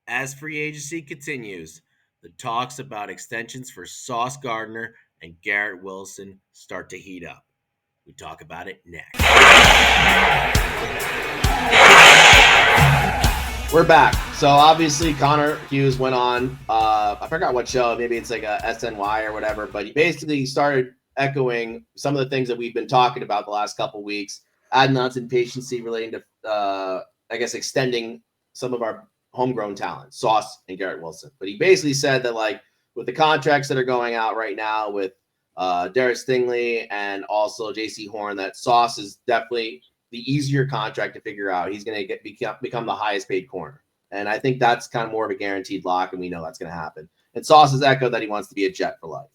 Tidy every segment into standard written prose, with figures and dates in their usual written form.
As free agency continues, the talks about extensions for Sauce Gardner and Garrett Wilson start to heat up. We talk about it next. We're back. So obviously Connor Hughes went on, I forgot what show, maybe it's like a SNY or whatever, but he basically started echoing some of the things that we've been talking about the last couple of weeks, ad nauseam impatience relating to, I guess, extending some of our homegrown talent, Sauce and Garrett Wilson. But he basically said that, like, with the contracts that are going out right now with Darius Stingley and also JC Horn, that Sauce is definitely the easier contract to figure out. He's going to become the highest paid corner. And I think that's kind of more of a guaranteed lock, and we know that's going to happen. And Sauce has echoed that he wants to be a Jet for life.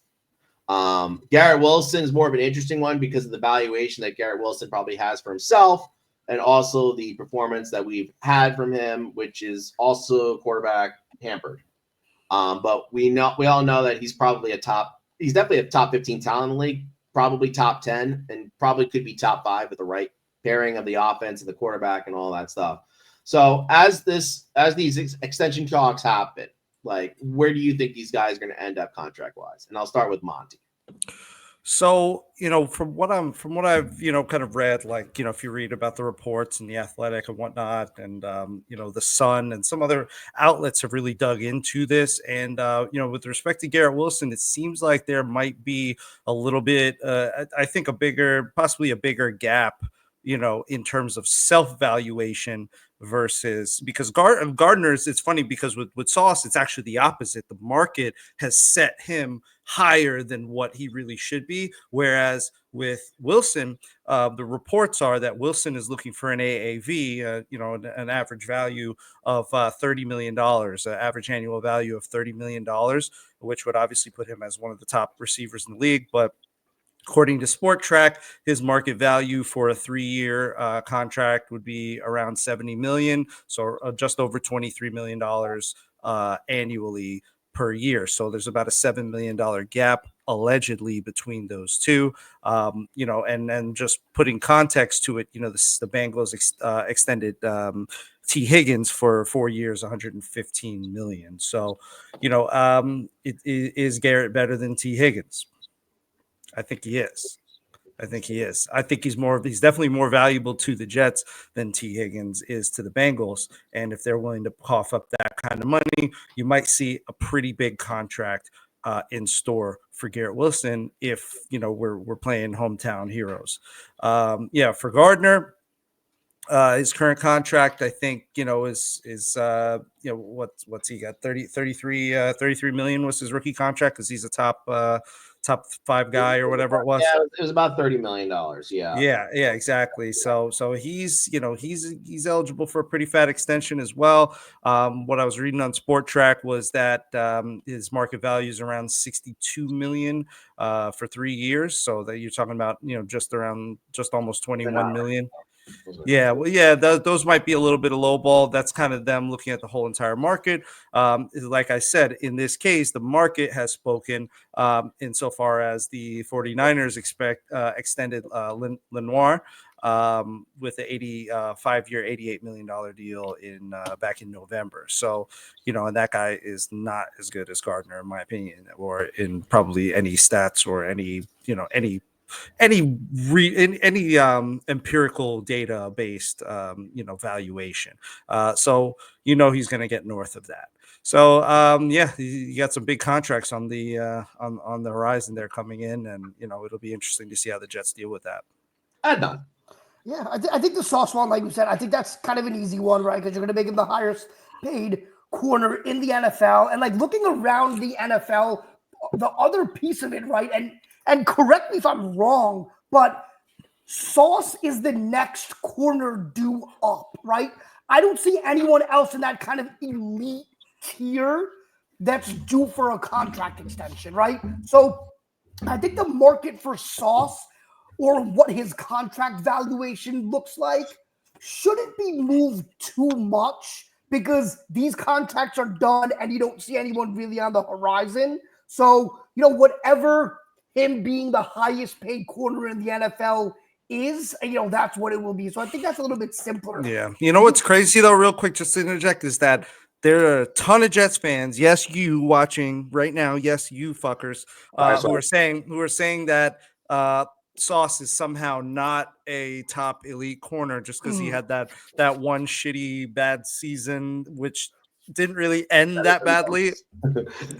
Garrett Wilson is more of an interesting one because of the valuation that Garrett Wilson probably has for himself, and also the performance that we've had from him, which is also quarterback hampered. But we all know that he's definitely a top 15 talent in the league, probably top 10, and probably could be top 5 with the right pairing of the offense and the quarterback and all that stuff. So as these extension talks happen, like, where do you think these guys are going to end up contract wise? And I'll start with Monty. So, from what I've, kind of read, like, if you read about the reports and the Athletic and whatnot, and, the Sun and some other outlets have really dug into this. And, with respect to Garrett Wilson, it seems like there might be a little bit, I think possibly a bigger gap, in terms of self-valuation versus, because Gardner's, it's funny because with Sauce, it's actually the opposite. The market has set him higher than what he really should be. Whereas with Wilson, the reports are that Wilson is looking for an AAV, an average value of $30 million, average annual value of $30 million, which would obviously put him as one of the top receivers in the league. But according to Sport Track, his market value for a 3-year contract would be around $70 million, so just over $23 million annually per year. So there's about a $7 million gap allegedly between those two. And then just putting context to it, the Bengals extended T. Higgins for 4 years, $115 million. So, is Garrett better than T. Higgins? I think he is. I think he's definitely more valuable to the Jets than T. Higgins is to the Bengals. And if they're willing to cough up that kind of money, you might see a pretty big contract in store for Garrett Wilson if, we're playing hometown heroes. For Gardner, his current contract, I think, is what's he got? 33 million was his rookie contract because he's a top 5 guy or whatever it was. Yeah, it was about $30 million. Yeah, exactly. So he's he's eligible for a pretty fat extension as well. What I was reading on Sport Track was that his market value is around $62 million for 3 years. So that you're talking about, just almost $21 million. Yeah, those might be a little bit of low ball. That's kind of them looking at the whole entire market. Like I said, in this case, the market has spoken insofar as the 49ers extended Lenoir with an 5-year, $88 million deal back in November. So, and that guy is not as good as Gardner, in my opinion, or in probably any stats or any empirical data based valuation. So he's going to get north of that. So you got some big contracts on the horizon there coming in, and it'll be interesting to see how the Jets deal with that. Adnan. Yeah, I think the Sauce one, like we said, I think that's kind of an easy one, right? Because you're going to make him the highest paid corner in the NFL, and like looking around the NFL, the other piece of it, right? And correct me if I'm wrong, but Sauce is the next corner due up, right? I don't see anyone else in that kind of elite tier that's due for a contract extension, right? So I think the market for Sauce, or what his contract valuation looks like, shouldn't be moved too much because these contracts are done and you don't see anyone really on the horizon. So, whatever him being the highest paid corner in the NFL is, that's what it will be. So I think that's a little bit simpler. Yeah. What's crazy though, real quick, just to interject, is that there are a ton of Jets fans. Yes, you watching right now. Yes, you fuckers who are saying that Sauce is somehow not a top elite corner just because he had that one shitty bad season, which didn't really end that badly.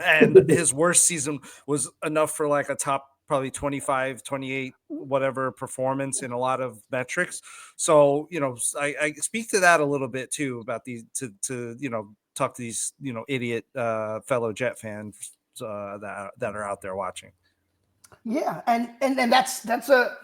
And his worst season was enough for like a top probably 25, 28, whatever performance in a lot of metrics. So, I speak to that a little bit too about these to talk to these, idiot fellow Jet fans that are out there watching. Yeah, and that's a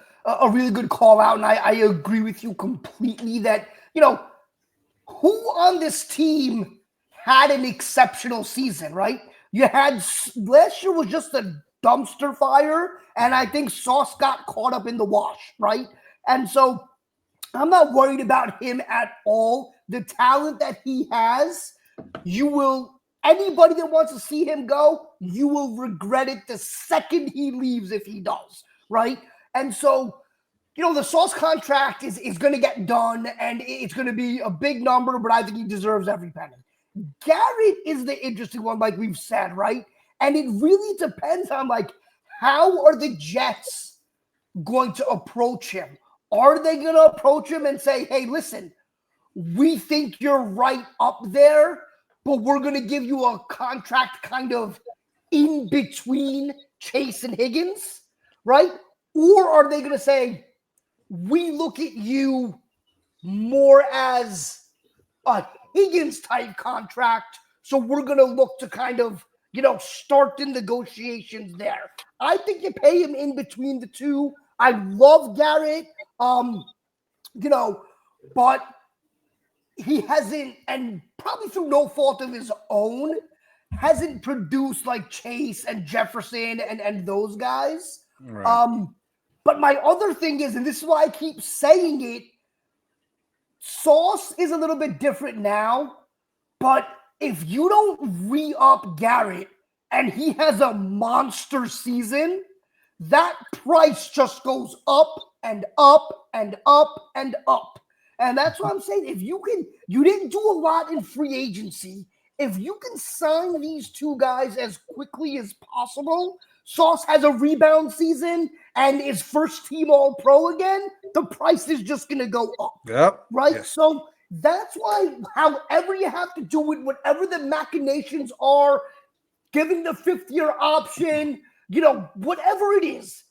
really good call out, and I agree with you completely that who on this team had an exceptional season, right? You had last year was just a dumpster fire, and I think Sauce got caught up in the wash, right? And so I'm not worried about him at all. The talent that he has, anybody that wants to see him go, you will regret it the second he leaves if he does, right? And so, the Sauce contract is going to get done, and it's going to be a big number, but I think he deserves every penny. Garrett is the interesting one, like we've said, right? And it really depends on, how are the Jets going to approach him? Are they going to approach him and say, hey, listen, we think you're right up there, but we're going to give you a contract kind of in between Chase and Higgins, right? Or are they going to say, we look at you more as a Higgins type contract, so we're going to look to kind of, start the negotiations there. I think you pay him in between the two. I love Garrett, but he hasn't, and probably through no fault of his own, hasn't produced like Chase and Jefferson and those guys. Right. But my other thing is, and this is why I keep saying it, Sauce is a little bit different now, but if you don't re-up Garrett and he has a monster season, that price just goes up and up and up and up. And that's what I'm saying. If you didn't do a lot in free agency. If you can sign these two guys as quickly as possible, Sauce has a rebound season and is first team All-Pro again, the price is just going to go up. Yep. Right? Yes. So that's why, however you have to do it, whatever the machinations are, giving the fifth-year option, whatever it is,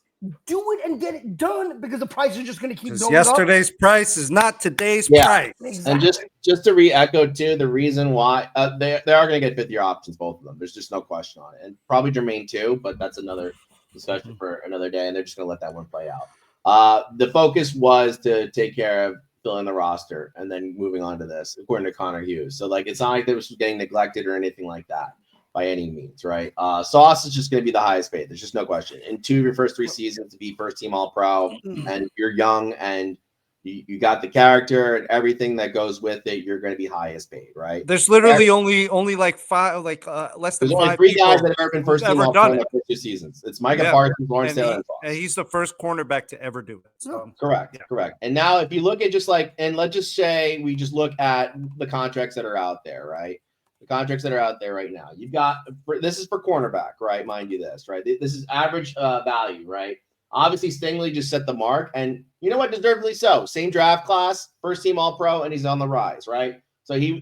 do it and get it done because the price is just going to keep going yesterday's up. price is not today's price. Exactly. And just to re-echo too, the reason why they are going to get fifth-year options, both of them. There's just no question on it, and probably Jermaine too. But that's another discussion for another day, and they're just going to let that one play out. The focus was to take care of filling the roster and then moving on to this, according to Connor Hughes. So it's not like this was getting neglected or anything like that by any means, right? Sauce is just going to be the highest paid. There's just no question. In 2 of your first 3 seasons to be first team All-Pro, and you're young and you got the character and everything that goes with it, you're going to be highest paid, right? There's literally only like 5, less than 5 only 3 people guys that have ever been first team All-Pro in the first 2 seasons. It's Micah Parsons, Lawrence Taylor, and Sauce. And he's the first cornerback to ever do it. So. Correct. And now if you look at and let's just say we just look at the contracts that are out there, right? The contracts that are out there right now. You've got, this is for cornerback, right? Mind you this, right? This is average value, right? Obviously, Stingley just set the mark, and you know what? Deservedly so. Same draft class, first team All-Pro, and he's on the rise, right? So he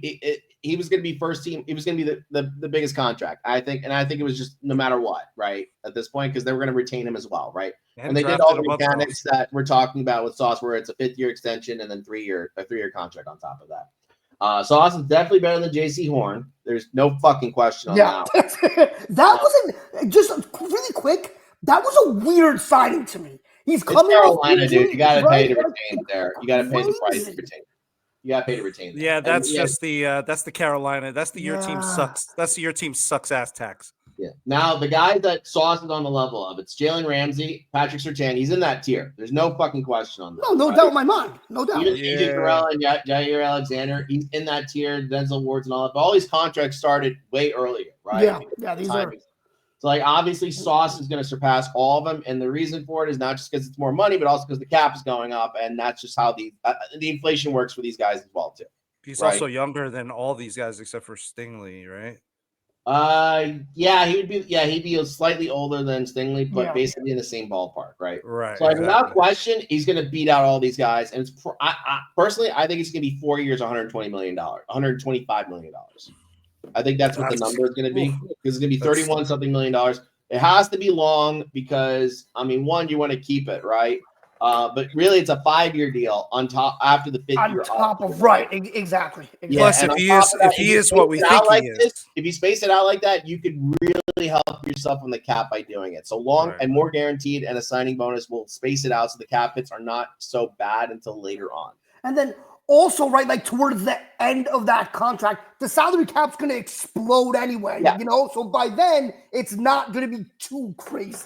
was going to be first team. He was going to be the biggest contract, I think, and I think it was just no matter what, right? At this point, because they were going to retain him as well, right? And they did all the mechanics that we're talking about with Sauce, where it's a 5th-year extension and then a 3-year contract on top of that. Sauce is definitely better than J.C. Horn. There's no fucking question on that. That wasn't just really quick. That was a weird signing to me. He's coming Carolina, dude. You got to pay to retain there. You got to pay the price to retain. You got to pay to retain. Yeah, that's just the Carolina. That's the your team sucks. That's the your team sucks ass tax. Yeah. Now the guy that Sauce is on the level of, it's Jalen Ramsey, Patrick Surtain. He's in that tier. There's no fucking question on that. No doubt in my mind. No doubt. Even AJ Terrell and Jair Alexander, he's in that tier. Denzel Ward's and all that. But all these contracts started way earlier, right? Yeah. These are. So obviously Sauce is going to surpass all of them, and the reason for it is not just because it's more money, but also because the cap is going up, and that's just how the inflation works for these guys as well too. He's Right. also younger than all these guys except for Stingley, right? Yeah, he'd be slightly older than Stingley, but Yeah. basically in the same ballpark, right? Right. So, like, without Exactly. question, he's going to beat out all these guys. And I personally, I think it's going to be 4 years, $120 million, $125 million. I think that's what the number is going to be, Oof. because it's going to be That's- 31 something million dollars. It has to be long because, I mean, one, you want to keep it, right? But really, it's a 5-year deal on top after the 5th year. On top of right, exactly. Yeah, Plus, and if on he top is of that, if he you is space what we it think out like he is, this, if you space it out like that, you could really help yourself on the cap by doing it. So long Right. and more guaranteed, and a signing bonus will space it out so the cap hits are not so bad until later on. And then also, right, like towards the end of that contract, the salary cap's going to explode anyway, Yeah. you know? So by then, it's not going to be too crazy.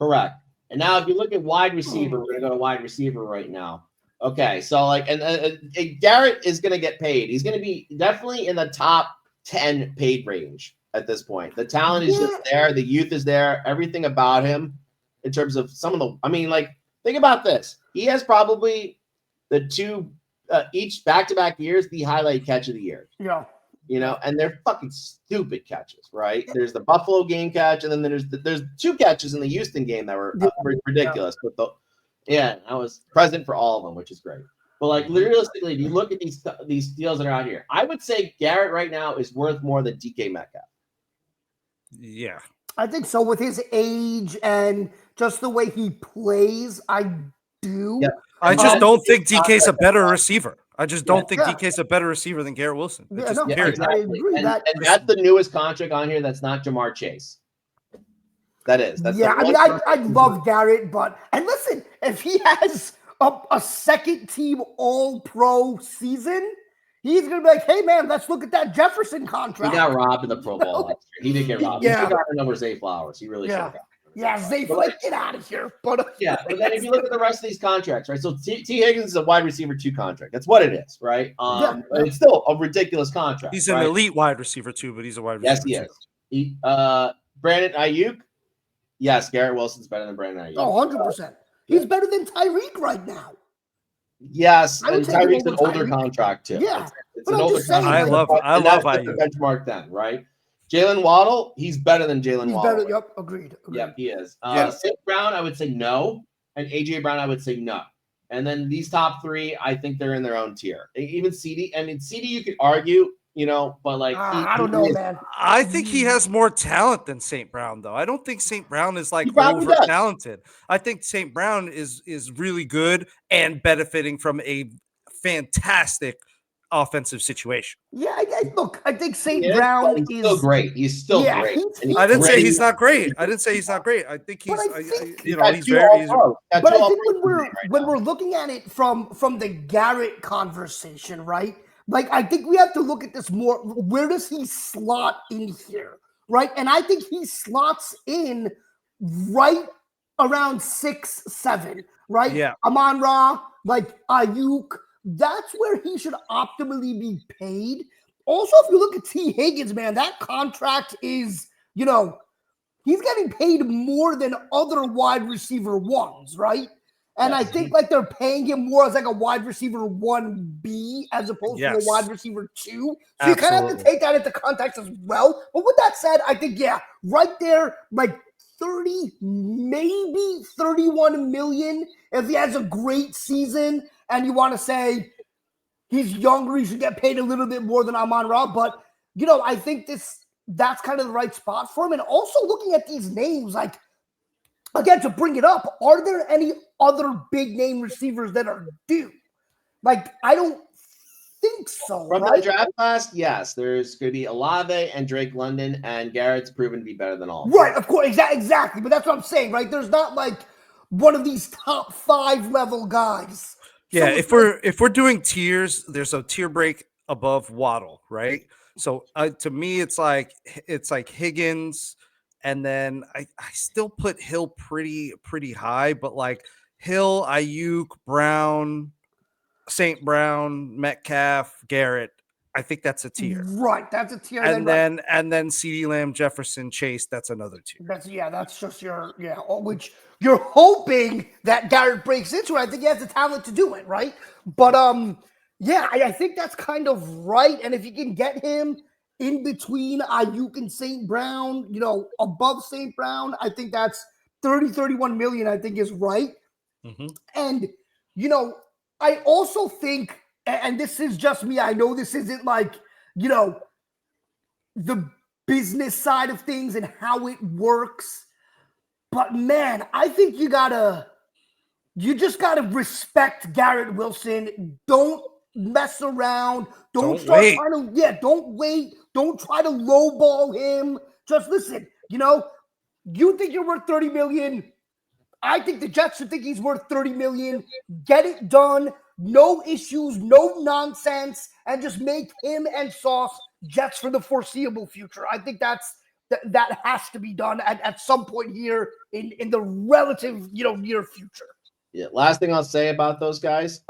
Correct. And now, if you look at wide receiver, we're going to go to wide receiver right now. Okay, so like, and Garrett is going to get paid. He's going to be definitely in the top 10 paid range at this point. The talent is just there. The youth is there. Everything about him, in terms of some of the, I mean, like, think about this. He has probably the two each back-to-back years the highlight catch of the year. Yeah. You know, and they're fucking stupid catches, right? There's the Buffalo game catch, and then there's 2 catches in the Houston game that were ridiculous. But I was present for all of them, which is great. But like, realistically, if you look at these deals that are out here, I would say Garrett right now is worth more than DK Metcalf. yeah, I think so. With his age and just the way he plays, I do. Yep. I just don't think DK's a better contract. receiver. I just don't think Yeah. DK's a better receiver than Garrett Wilson. It's Yeah, just no, period. I agree. And that's the newest contract on here. That's not Jamar Chase. That's Yeah, I mean, I love Garrett, but and listen, if he has a second team All Pro season, he's gonna be like, hey man, let's look at that Jefferson He contract. got robbed in the Pro Bowl last year. He did get robbed. Yeah. He should have gotten over Zay Flowers. He really should have. Yeah, Zay, like, get out of here. But Yeah, but then if you look at the rest of these contracts, right? So T. Higgins is a wide receiver 2 contract. That's what it is, right? But it's still a ridiculous contract. He's an right? elite wide receiver too, but he's a wide receiver. Yes, he is. Brandon Ayuk. Yes, Garrett Wilson's better than Brandon Ayuk. Oh, 100%. He's better than Tyreek right now. Yes, I would and take him Tyreek's an over older Tyreek. contract too. Yeah, it's but an I'm older just saying, contract. like- I And love that's Ayuk. the benchmark then, right? Jalen Waddle, he's better than Jalen He's Waddle. better. Yep, agreed. Yep, he is. Yeah. St. Brown, I would say no, and AJ Brown, I would say no. And then these top 3, I think they're in their own tier. Even CD, I mean, CD, you could argue, you know, but like, I don't know, man. I think he has more talent than St. Brown, though. I don't think St. Brown is like He probably over does. talented. I think St. Brown is really good and benefiting from a fantastic offensive situation. Yeah, look, I think St. Yeah, Brown he's is still great. He's still Yeah, great. he's- And he's I didn't say great. he's not great. I didn't say he's not great. I think he's, But I think- you Got know, he's 2 very. He's, All-Pros. Got But 2 I think All-Pros when right now. we're looking at it from the Garrett conversation, right? Like, I think we have to look at this more. Where does he slot in here, right? And I think he slots in right around 6, 7, right? Yeah. Amon-Ra, like Ayuk, that's where he should optimally be paid. Also, if you look at T. Higgins, man, that contract is, you know, he's getting paid more than other wide receiver 1s, right? And I think like they're paying him more as like a wide receiver 1B as opposed to a Yes. wide receiver 2. So you kind of have to Absolutely. take that into context as well. But with that said, I think, yeah, right there, like 30, maybe 31 million if he has a great season and you want to say he's younger, he should get paid a little bit more than Amon-Ra. But, you know, I think that's kind of the right spot for him. And also looking at these names, like, again, to bring it up, are there any other big name receivers that are due? Like, I don't think so. From right? the draft class, yes, there's going to be Olave and Drake London, and Garrett's proven to be better than all. Right, of course, exactly. But that's what I'm saying, right? There's not like one of these top 5 level guys. Yeah, So if we're doing tiers, there's a tier break above Waddle, right? So to me, it's like Higgins, and then I still put Hill pretty high, but like Hill, Ayuk, Brown, St. Brown, Metcalf, Garrett. I think that's a tier. Right, that's a tier. And then CeeDee Lamb, Jefferson, Chase, that's another tier. That's just your which you're hoping that Garrett breaks into. I think he has the talent to do it, right? But Yeah, I think that's kind of right. And if you can get him in between Ayuk and St. Brown, above St. Brown, I think that's 31 million, I think is right. Mm-hmm. And, I also think, and this is just me, I know this isn't like, the business side of things and how it works, but man, I think you just gotta respect Garrett Wilson. Don't mess around. Don't wait. Don't wait. Don't try to lowball him. Just listen, you think you're worth 30 million. I think the Jets should think he's worth 30 million. Get it done. No issues, no nonsense, and just make him and Sauce Jets for the foreseeable future. I think that has to be done at some point here in the relative, near future. Yeah. Last thing I'll say about those guys.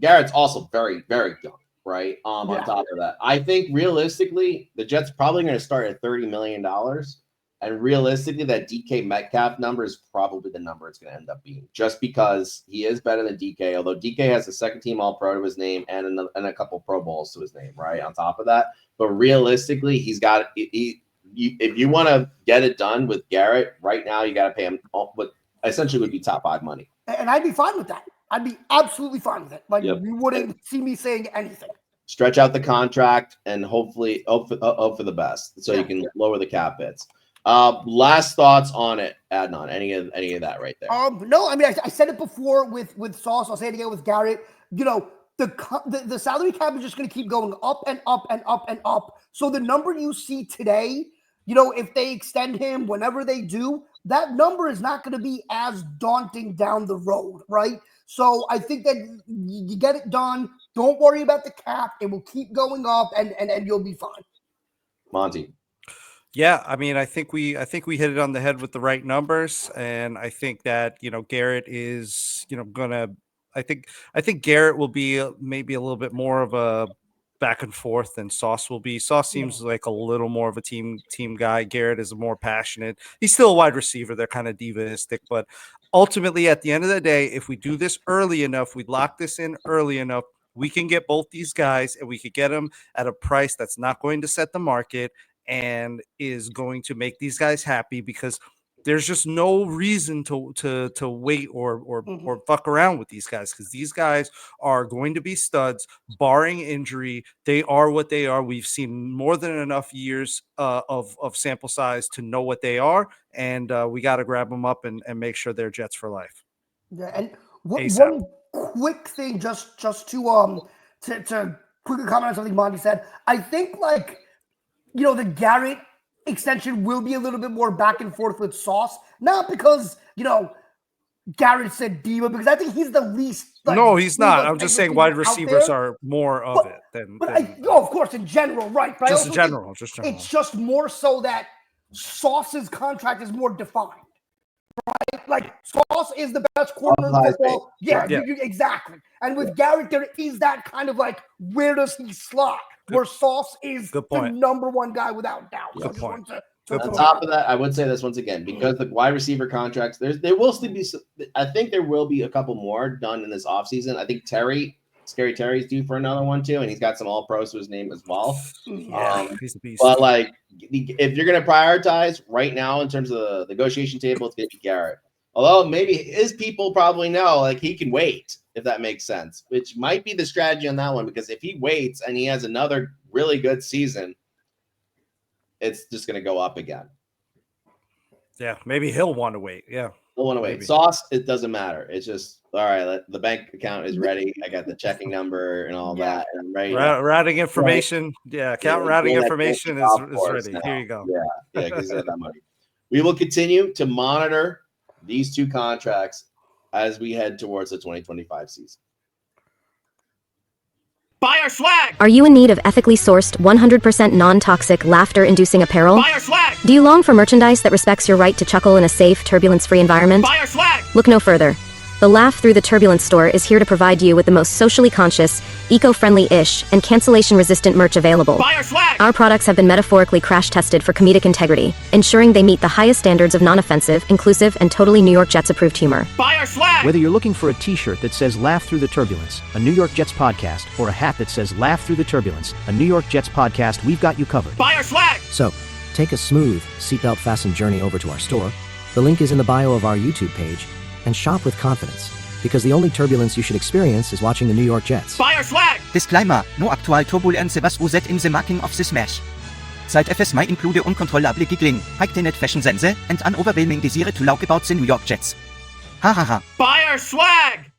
Garrett's also very, very young, right? On top of that, I think realistically, the Jets probably going to start at $30 million. And realistically, that DK Metcalf number is probably the number it's going to end up being, just because he is better than DK, although DK has a second-team All-Pro to his name and a couple Pro Bowls to his name, right, on top of that. But realistically, he's got if you want to get it done with Garrett, right now you got to pay him what essentially would be top 5 money. And I'd be fine with that. I'd be absolutely fine with it. Like, you wouldn't see me saying anything. Stretch out the contract and hopefully hope for the best so you can lower the cap hits. Last thoughts on it, Adnan? Any of that right there? No, I said it before with Sauce. I'll say it again with Garrett. The salary cap is just going to keep going up and up and up and up. So the number you see today, if they extend him, whenever they do, that number is not going to be as daunting down the road, right? So I think that you get it done. Don't worry about the cap. It will keep going up, and you'll be fine. Monty. Yeah, I think we hit it on the head with the right numbers, and I think that Garrett is I think Garrett will be maybe a little bit more of a back and forth than Sauce will be. Sauce seems like a little more of a team guy. Garrett is more passionate. He's still a wide receiver. They're kind of divaistic, but ultimately at the end of the day, if we do this early enough, we lock this in early enough, we can get both these guys, and we could get them at a price that's not going to set the market and is going to make these guys happy, because there's just no reason to wait or fuck around with these guys, because these guys are going to be studs, barring injury. They are what they are. We've seen more than enough years of sample size to know what they are, and we got to grab them up and make sure they're Jets for life. Yeah, and one quick thing, just to quickly comment on something Monty said. I think the Garrett extension will be a little bit more back and forth with Sauce, not because Garrett said diva, because I think he's the least. No, he's not. I'm just saying wide receivers are more of it than. Of course, in general, right? But just general. It's just more so that Sauce's contract is more defined, right? Like, Sauce is the best corner in football. Yeah. Exactly. And with Garrett, there is that kind of where does he slot? Where Sauce is the number one guy without doubt. Good point. On top of that, I would say this once again, because the wide receiver contracts, there will still be. I think there will be a couple more done in this offseason. I think Scary Terry's due for another one too, and he's got some All Pros to his name as well. Yeah, he's a beast. But if you're going to prioritize right now in terms of the negotiation table, it's going to be Garrett. Although maybe his people probably know he can wait, if that makes sense, which might be the strategy on that one, because if he waits and he has another really good season, it's just going to go up again. Yeah, maybe he'll want to wait. Yeah, he'll want to wait. Maybe. Sauce, it doesn't matter. It's just, all right, the bank account is ready. I got the checking number and all that. And I'm ready. Routing information. Right. Yeah, account routing information is ready. Now. Here you go. Yeah, because he's got that money. We will continue to monitor these two contracts as we head towards the 2025 season. Buy our swag! Are you in need of ethically sourced, 100% non-toxic, laughter-inducing apparel? Buy our swag! Do you long for merchandise that respects your right to chuckle in a safe, turbulence-free environment? Buy our swag! Look no further. The Laugh Through the Turbulence store is here to provide you with the most socially conscious, eco-friendly-ish, and cancellation-resistant merch available. Buy our swag! Our products have been metaphorically crash-tested for comedic integrity, ensuring they meet the highest standards of non-offensive, inclusive, and totally New York Jets-approved humor. Buy our swag! Whether you're looking for a t-shirt that says Laugh Through the Turbulence, a New York Jets podcast, or a hat that says Laugh Through the Turbulence, a New York Jets podcast, we've got you covered. Buy our swag! So, take a smooth, seatbelt fastened journey over to our store. The link is in the bio of our YouTube page, and shop with confidence, because the only turbulence you should experience is watching the New York Jets. Buy our swag! Disclaimer, no actual turbulence was used in the making of the smash. Side effects might include uncontrollable giggling, heightened fashion sense, and an overwhelming desire to talk about the New York Jets. Ha ha ha. Buy our swag!